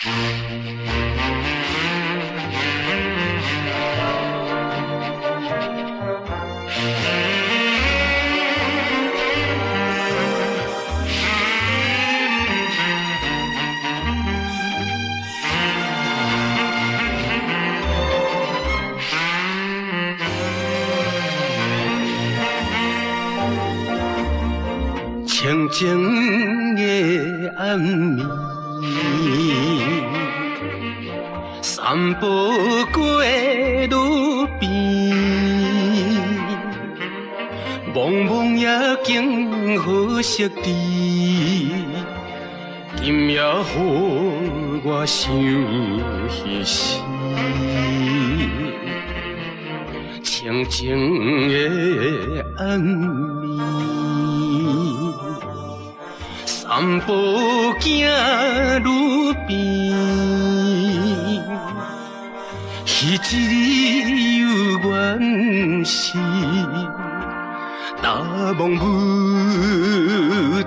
清静的暗暝，散步过路边，茫茫夜景好色地，今夜予我想彼时。清静的暗暝，散步行路边，彼一日犹原是大梦舞，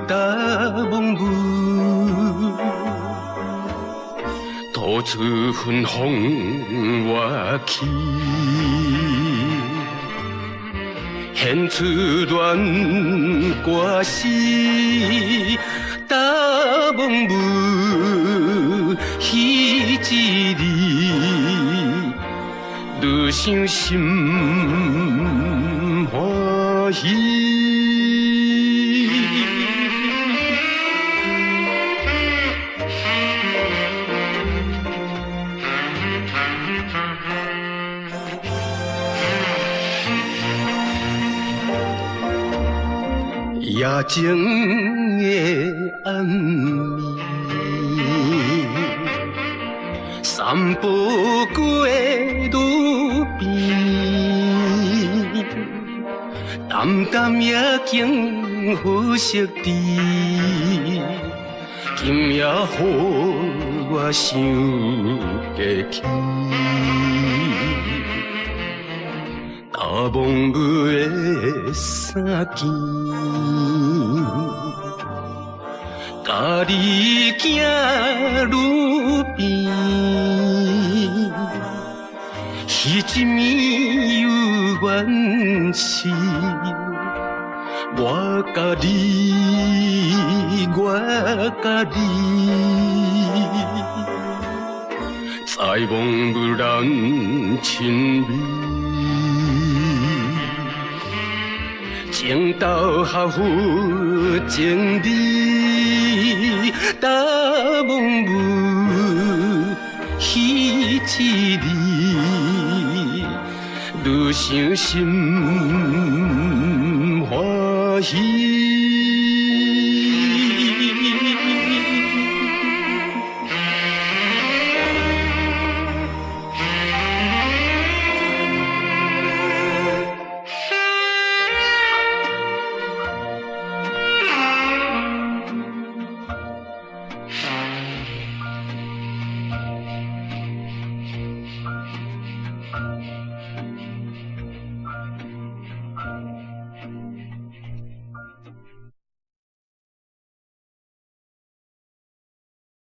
大梦舞，吐出芬芳活气。献出恋歌诗，大梦舞，彼一日，愈想心欢喜。夜静的暗暝，散步过路边，淡淡夜景好色地，今夜予我想过去。大梦舞的衫件，甲你行路边，彼一暝犹原是我甲你，我甲你，在梦舞咱亲密。情投合乎情理，大梦舞，彼一日，愈想心欢喜。